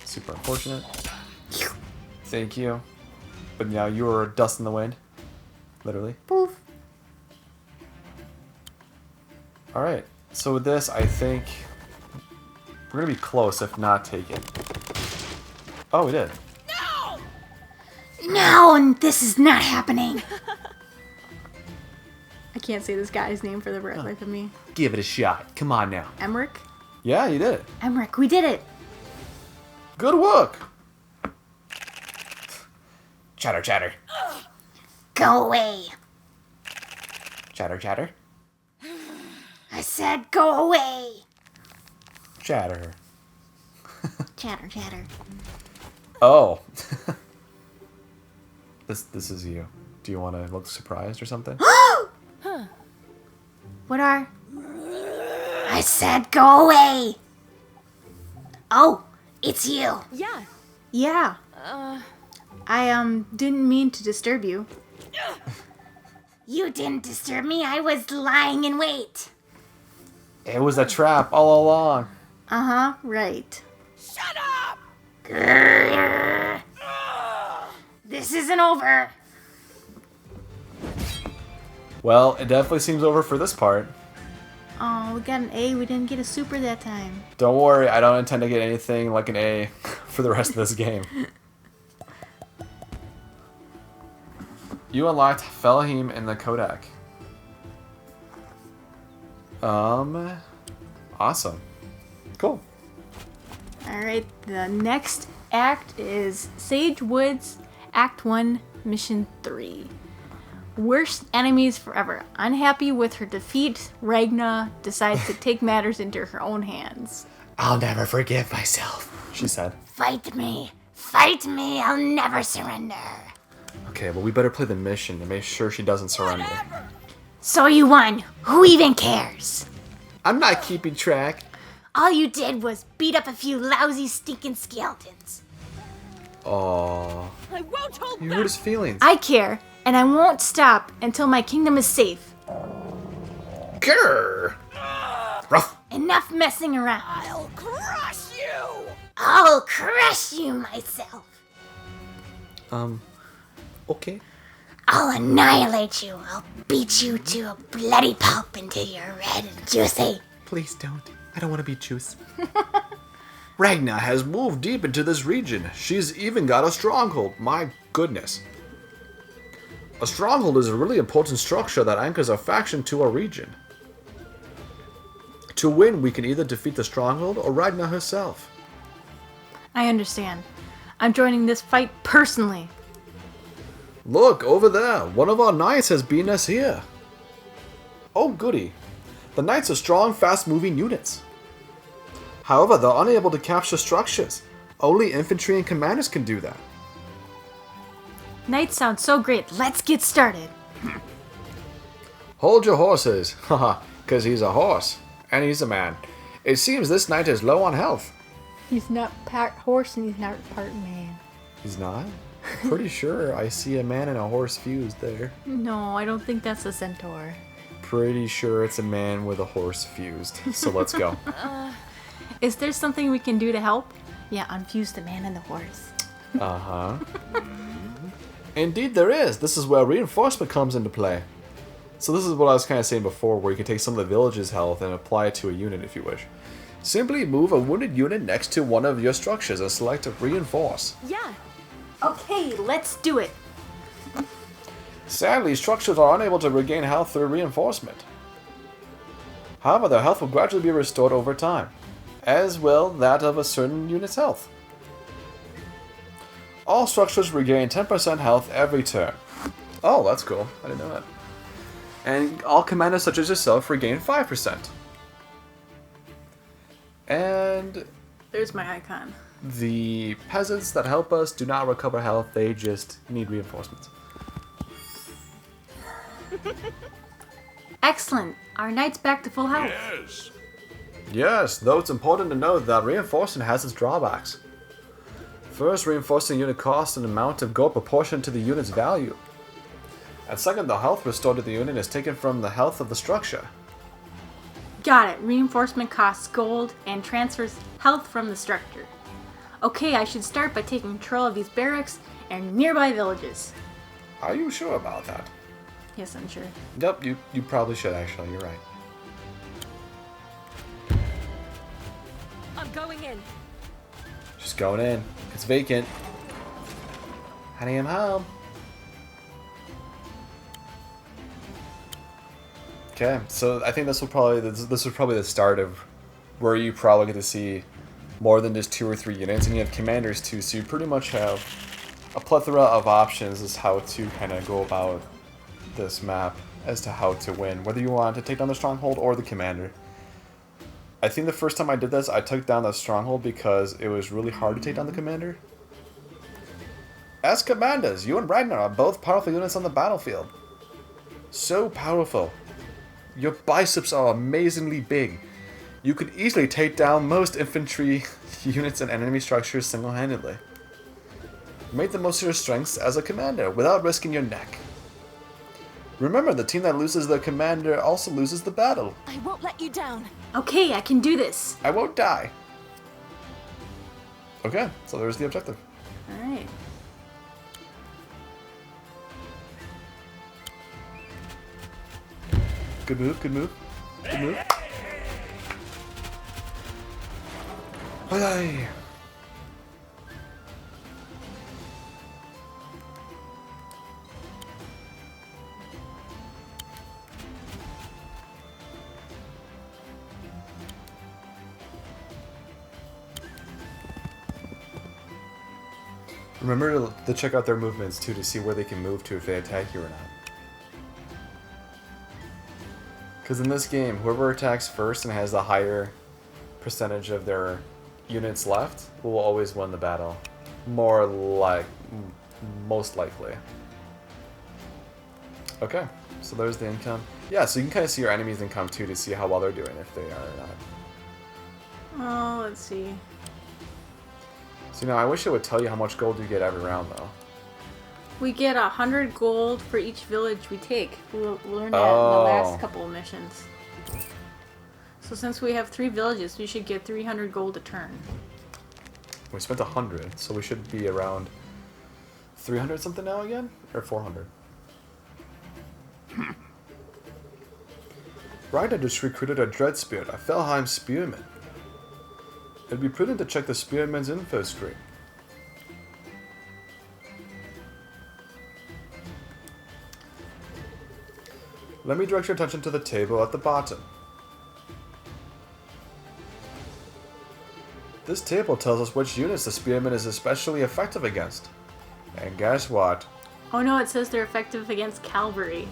Super unfortunate. Thank you. But now you are dust in the wind. Literally. Poof. Alright, so with this, I think we're gonna be close, if not take it. Oh, we did. No, this is not happening. I can't say this guy's name for the life of me. Give it a shot. Come on now. Emmerich? Yeah, you did it. Emmerich, we did it. Good work. Chatter, chatter. Go away. Chatter, chatter. I said go away. Chatter. Chatter, chatter. Oh. This is you. Do you want to look surprised or something? What are? I said go away. Oh, it's you. Yeah. Yeah. I didn't mean to disturb you. You didn't disturb me. I was lying in wait. It was a trap all along. Uh-huh, right. Shut up! This isn't over. Well, it definitely seems over for this part. Oh, we got an A. We didn't get a super that time. Don't worry, I don't intend to get anything like an A for the rest of this game. You unlocked Felheim in the Kodak. Awesome. Cool. Alright, the next act is Sage Woods Act 1, Mission 3. Worst enemies forever. Unhappy with her defeat, Ragna decides to take matters into her own hands. I'll never forgive myself, she said. Fight me. Fight me. I'll never surrender. Okay, well we better play the mission to make sure she doesn't surrender. So you won. Who even cares? I'm not keeping track. All you did was beat up a few lousy, stinking skeletons. Aww. I won't hold You back. hurt his feelings. I care, and I won't stop until my kingdom is safe. Grr. Ruff. Enough messing around. I'll crush you. I'll crush you myself. Okay. I'll annihilate you. I'll beat you to a bloody pulp until you're red and juicy. Please don't. I don't want to be juice. Ragna has moved deep into this region. She's even got a stronghold. My goodness. A stronghold is a really important structure that anchors a faction to a region. To win, we can either defeat the stronghold or Ragna herself. I understand. I'm joining this fight personally. Look, over there. One of our knights has beaten us here. Oh, goody. The knights are strong, fast-moving units. However, they're unable to capture structures. Only infantry and commanders can do that. Knights sound so great. Let's get started. Hold your horses. Haha, because he's a horse. And he's a man. It seems this knight is low on health. He's not part horse and he's not part man. He's not? Pretty sure I see a man and a horse fused there. No, I don't think that's a centaur. Pretty sure it's a man with a horse fused. So let's go. Is there something we can do to help? Yeah, unfuse the man and the horse. Uh-huh. Indeed there is. This is where reinforcement comes into play. So this is what I was kind of saying before, where you can take some of the village's health and apply it to a unit if you wish. Simply move a wounded unit next to one of your structures and select reinforce. Yeah. Okay, let's do it. Sadly, structures are unable to regain health through reinforcement. However, their health will gradually be restored over time, as will that of a certain unit's health. All structures regain 10% health every turn. Oh, that's cool. I didn't know that. And all commanders such as yourself regain 5%. And There's my icon. the peasants that help us do not recover health, they just need reinforcements. Excellent. Our knight's back to full health. Yes. Yes, though it's important to note that reinforcement has its drawbacks. First, reinforcing unit costs an amount of gold proportionate to the unit's value. And second, the health restored to the unit is taken from the health of the structure. Got it. Reinforcement costs gold and transfers health from the structure. Okay, I should start by taking control of these barracks and nearby villages. Are you sure about that? Yes, I'm sure. Yep, you probably should actually, you're right. I'm going in. Just going in. It's vacant. Honey, I'm home. Okay, so I think this was probably the start of where you probably get to see more than just 2 or 3 units, and you have commanders too, so you pretty much have a plethora of options as how to kind of go about this map as to how to win, whether you want to take down the stronghold or the commander. I think the first time I did this, I took down the stronghold because it was really hard to take down the commander. As commanders, you and Ragnar are both powerful units on the battlefield. So powerful. Your biceps are amazingly big. You could easily take down most infantry units and enemy structures single-handedly. Make the most of your strengths as a commander without risking your neck. Remember, the team that loses their commander also loses the battle. I won't let you down. Okay, I can do this. I won't die. Okay, so there's the objective. Alright. Good move, good move, good move. Aye. Remember to check out their movements too to see where they can move to if they attack you or not. Because in this game, whoever attacks first and has the higher percentage of their units left will always win the battle. Most likely. Okay, so there's the income. Yeah, so you can kind of see your enemy's income too to see how well they're doing, if they are or not. Oh, let's see. So, I wish it would tell you how much gold you get every round, though. We get 100 gold for each village we take. We'll learn that in the last couple of missions. So since we have 3 villages, we should get 300 gold a turn. We spent 100, so we should be around 300 something now again? Or 400? Ryder just recruited a Dreadspirit, a Felheim Spearman. It'd be prudent to check the Spearman's info screen. Let me direct your attention to the table at the bottom. This table tells us which units the Spearman is especially effective against. And guess what? Oh no, it says they're effective against cavalry.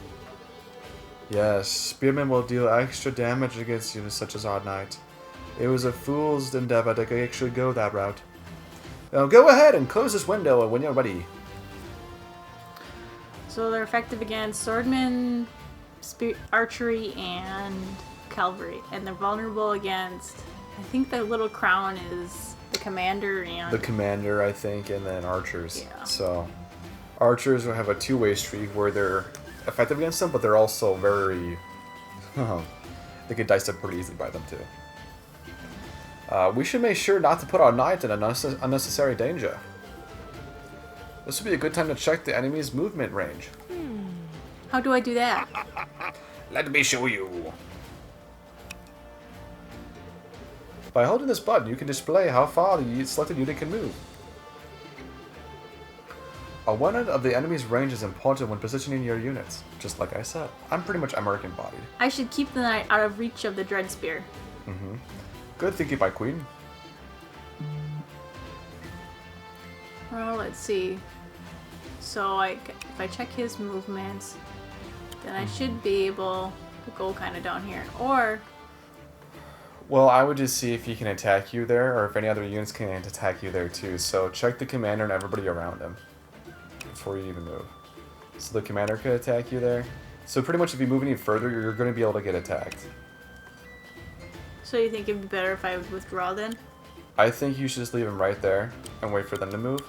Yes, Spearmen will deal extra damage against units such as our knight. It was a fool's endeavor to actually go that route. Now go ahead and close this window when you're ready. So they're effective against swordmen, archery, and cavalry. And they're vulnerable against I think the little crown is the commander and... The commander, I think, and then archers. Yeah. So, archers will have a two-way streak where they're effective against them, but they're also very... they get diced up pretty easily by them, too. We should make sure not to put our knight in unnecessary danger. This would be a good time to check the enemy's movement range. How do I do that? Let me show you. By holding this button, you can display how far the selected unit can move. Awareness of the enemy's range is important when positioning your units. Just like I said, I'm pretty much American-bodied. I should keep the knight out of reach of the dread spear. Good thinking, my queen. Well, let's see. So if I check his movements, then I should be able to go kind of down here. Or... Well, I would just see if he can attack you there, or if any other units can attack you there too. So check the commander and everybody around him before you even move. So the commander could attack you there. So pretty much if you move any further, you're going to be able to get attacked. So you think it'd be better if I would withdraw then? I think you should just leave him right there and wait for them to move.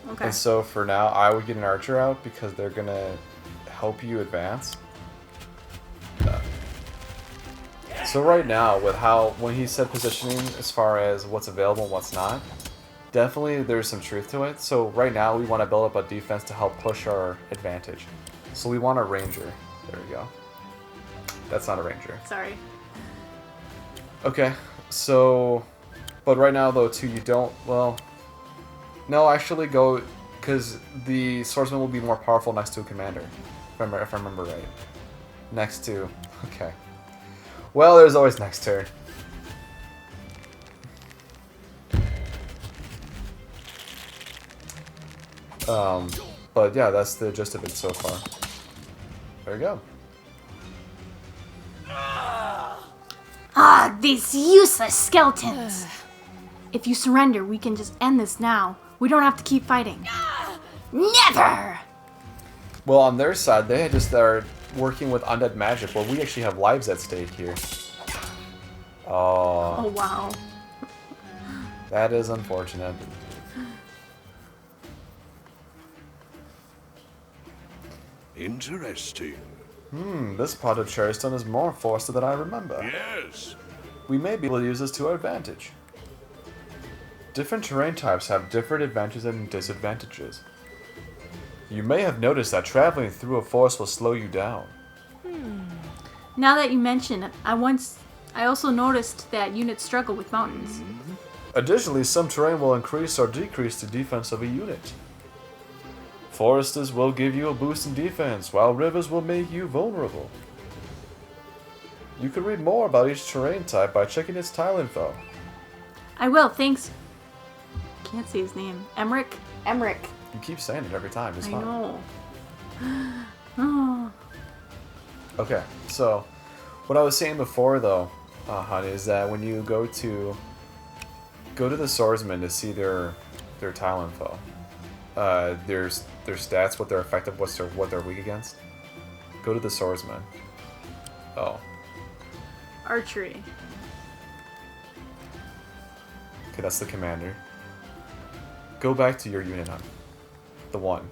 Okay. And so for now, I would get an archer out because they're going to help you advance. So right now, with when he said positioning as far as what's available and what's not, definitely there's some truth to it. So right now, we want to build up a defense to help push our advantage. So we want a ranger. There we go. That's not a ranger. Sorry. Okay, so... But right now, though, too, you don't... Well... No, actually go... Because the swordsman will be more powerful next to a commander. If I remember right. Next to... Okay. Well, there's always next turn. But yeah, that's the gist of it so far. There you go. Ah, these useless skeletons. If you surrender, we can just end this now. We don't have to keep fighting. Never! Well, on their side, they just are working with undead magic, where we actually have lives at stake here. Oh, Oh, wow. that is unfortunate. Interesting. This part of Cherrystone is more forested than I remember. Yes. We may be able to use this to our advantage. Different terrain types have different advantages and disadvantages. You may have noticed that traveling through a forest will slow you down. Now that you mention it, I also noticed that units struggle with mountains. Additionally, some terrain will increase or decrease the defense of a unit. Forests will give you a boost in defense, while rivers will make you vulnerable. You can read more about each terrain type by checking its tile info. I will, thanks. Can't say his name. Emmerich? Emmerich. You keep saying it every time, it's I fine. know. Oh. Okay, so what I was saying before though, honey, is that when you go to the swordsman to see their tile info, their stats, what they're effective, what they're weak against. Go to the swordsman. Oh. Archery. Okay, that's the commander. Go back to your unit, hon. The one.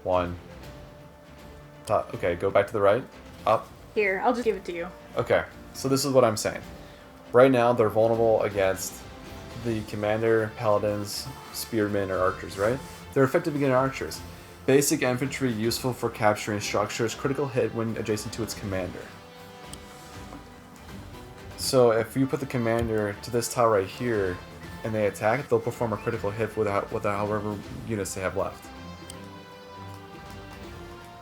One. Top. Okay, go back to the right. Up. Here, I'll just give it to you. Okay, so this is what I'm saying. Right now, they're vulnerable against the commander, paladins, spearmen, or archers, right? They're effective against archers. Basic infantry useful for capturing structures, critical hit when adjacent to its commander. So if you put the commander to this tile right here, and they attack, they'll perform a critical hit with however units they have left.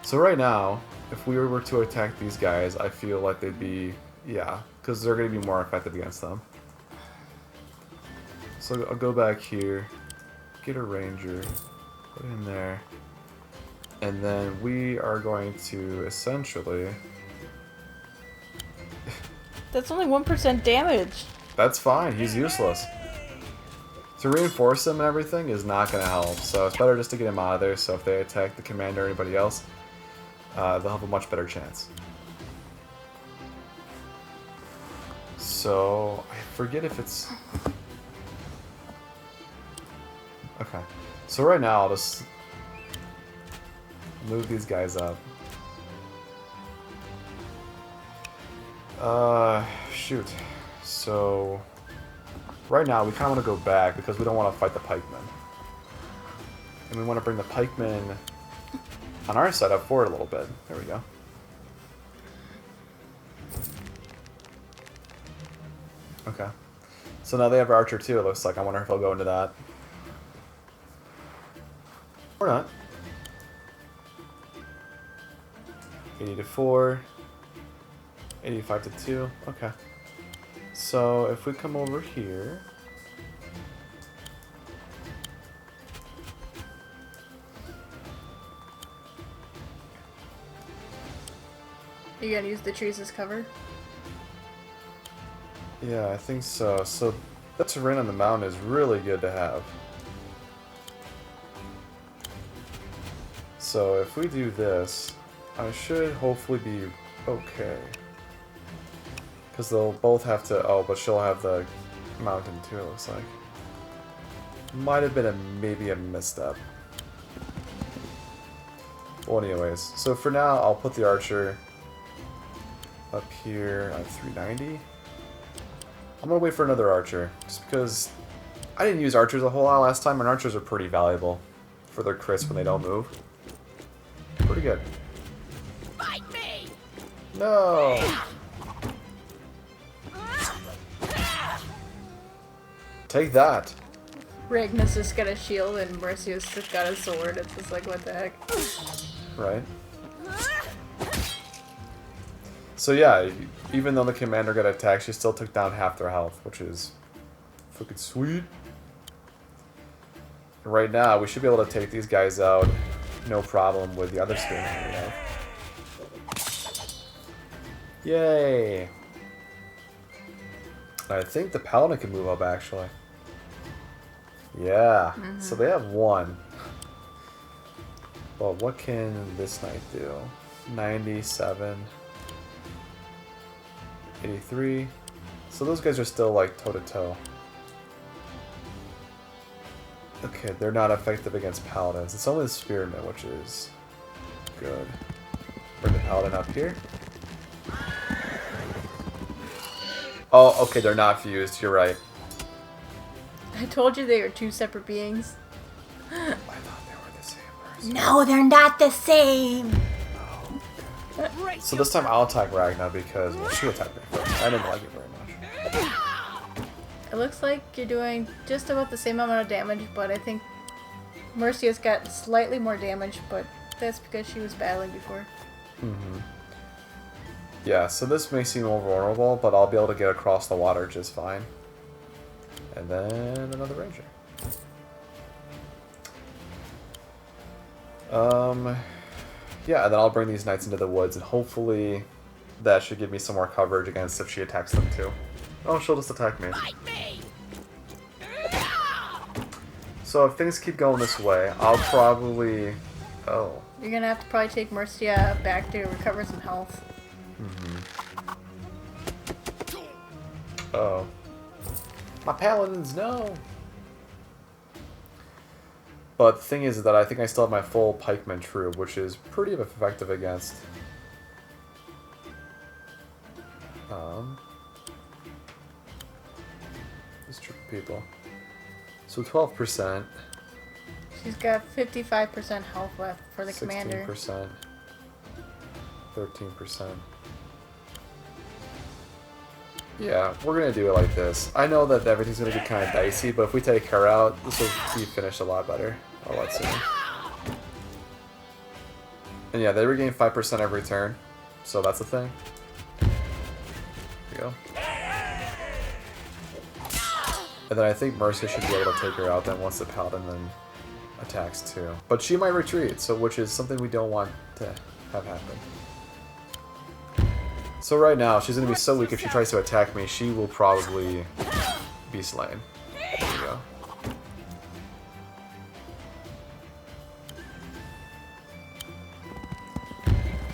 So right now, if we were to attack these guys, I feel like they'd be, yeah, because they're going to be more effective against them. So I'll go back here, get a ranger, put it in there, and then we are going to essentially... That's only 1% damage. That's fine, he's useless. To reinforce him and everything is not going to help, so it's better just to get him out of there, so if they attack the commander or anybody else, they'll have a much better chance. So, I forget if it's... Okay. So right now, I'll just move these guys up. Shoot. So, right now, we kind of want to go back because we don't want to fight the pikemen. And we want to bring the pikemen on our side up forward a little bit. There we go. Okay. So now they have Archer too, it looks like. I wonder if I'll go into that. Or not. 80 to 4. 85 to 2. Okay. So if we come over here. You gonna use the trees as cover? Yeah, I think so. So that terrain on the mountain is really good to have. So if we do this, I should hopefully be okay. Because they'll both have to... Oh, but she'll have the mountain too, it looks like. Might have been maybe a misstep. Well, anyways. So for now, I'll put the archer up here at 390. I'm gonna wait for another archer, just because I didn't use archers a whole lot last time, and archers are pretty valuable for their crits when they don't move. Pretty good. Fight me! No! Take that! Ragnar's just got a shield and Mercia's just got a sword. It's just like, what the heck? Right. So yeah, even though the commander got attacked, she still took down half their health, which is fucking sweet. Right now, we should be able to take these guys out, no problem, with the other spearmen we have. Yay! I think the paladin can move up, actually. Yeah, so they have one. Well, what can this knight do? 97... 83. So those guys are still like toe-to-toe. Okay, they're not effective against paladins. It's only the spearmen, which is good. Bring the paladin up here. Oh, okay, they're not fused. You're right. I told you they were two separate beings. I thought they were the same person. No, they're not the same. So this time I'll attack Ragna because well, she attacked me first. I didn't like it very much. It looks like you're doing just about the same amount of damage, but I think Mercia's got slightly more damage, but that's because she was battling before. Mm-hmm. Yeah, so this may seem more vulnerable, but I'll be able to get across the water just fine. And then another ranger. Yeah, and then I'll bring these knights into the woods, and hopefully that should give me some more coverage against if she attacks them too. Oh, she'll just attack me. Fight me! So if things keep going this way, I'll probably... Oh. You're gonna have to probably take Mercia back to recover some health. Uh-oh. My paladins, no! But the thing is that I think I still have my full pikeman troop, which is pretty effective against... this troop of people. So 12%. She's got 55% health left for the commander. 16%. 13%. Yeah, we're gonna do it like this. I know that everything's gonna be kind of dicey, but if we take her out, this will be finished a lot better. A lot sooner. And yeah, they regain 5% every turn, so that's the thing. There we go. And then I think Mercia should be able to take her out then once the paladin then attacks too. But she might retreat, so which is something we don't want to have happen. So right now, she's going to be so weak if she tries to attack me, she will probably be slain. There we go.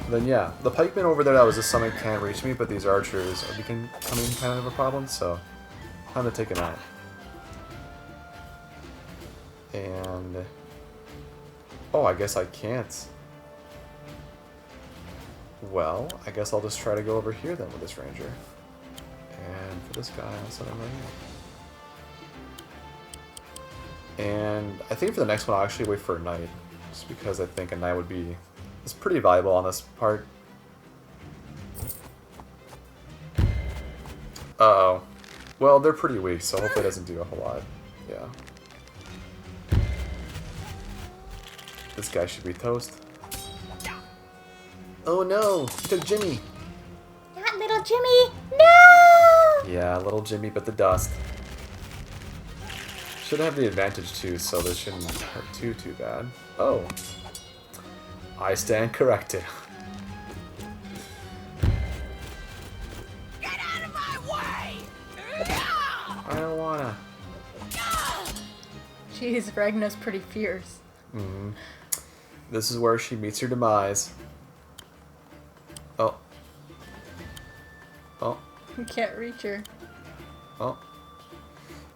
then yeah. The pikemen over there that was just summoning can't reach me, but these archers are becoming kind of a problem, so time to take them out. And... oh, I guess I can't. Well, I guess I'll just try to go over here then with this ranger. And for this guy, I'll set him right here. And I think for the next one, I'll actually wait for a knight. Just because I think a knight would be... it's pretty valuable on this part. Uh-oh. Well, they're pretty weak, so hopefully it doesn't do a whole lot. Yeah. This guy should be toast. Oh no! He took Jimmy! Not little Jimmy! No! Yeah, little Jimmy bit the dust. Should have the advantage too, so this shouldn't hurt too bad. Oh. I stand corrected. Get out of my way! I don't wanna. Jeez, Ragna's pretty fierce. Mm-hmm. This is where she meets her demise. Oh. Oh. You can't reach her. Oh.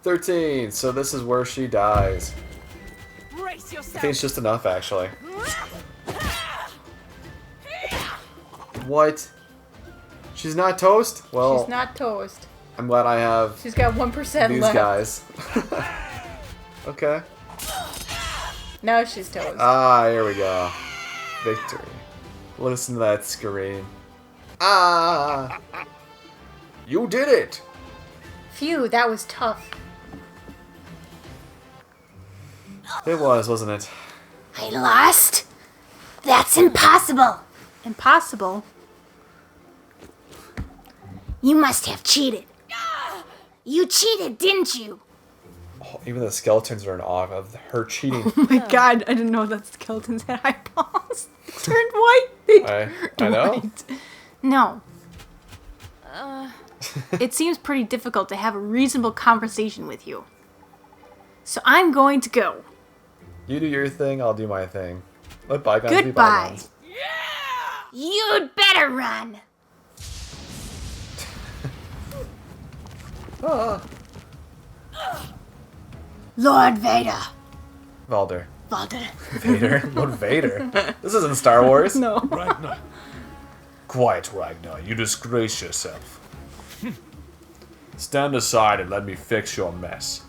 13, so this is where she dies. Brace I yourself! think it's just enough, actually. What? She's not toast? Well, She's not toast. I'm glad I have She's got 1% these left. guys. Okay. Now she's toast. Ah, here we go. Victory. Listen to that scream. Ah! You did it! Phew, that was tough. It was, wasn't it? I lost? That's impossible. Impossible. You must have cheated. You cheated, didn't you? Oh, even the skeletons are in awe of her cheating. Oh my god, I didn't know that skeletons had eyeballs. Turned white. They I turned know. white. No. It seems pretty difficult to have a reasonable conversation with you. So I'm going to go. You do your thing, I'll do my thing. Let bygones be Goodbye. bygones. You'd better run. Ah. Lord Vader. Valder. Valder. Vader? Lord Vader? This isn't Star Wars. No. Ragnar. Quiet, Ragnar. You disgrace yourself. Stand aside and let me fix your mess.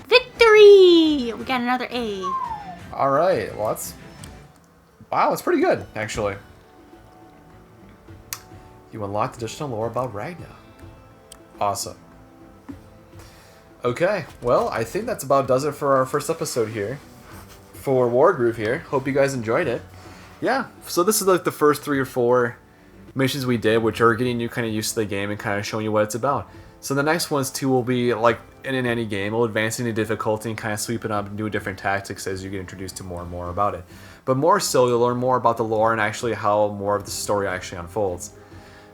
Victory! We got another A. Alright, well that's... wow, it's pretty good, actually. You unlocked additional lore about Ragnar. Awesome. Okay, well, I think that's about does it for our first episode here. For WarGroove here. Hope you guys enjoyed it. Yeah, so this is like the first 3 or 4 missions we did, which are getting you kind of used to the game and kind of showing you what it's about. So the next ones too will be like in any game, will advance into difficulty and kind of sweep it up and do different tactics as you get introduced to more and more about it. But more so, you'll learn more about the lore and actually how more of the story actually unfolds.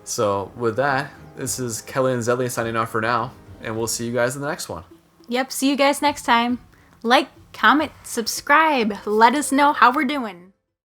So with that, this is Kelly&Zelly signing off for now, and we'll see you guys in the next one. Yep, see you guys next time. Like, comment, subscribe. Let us know how we're doing.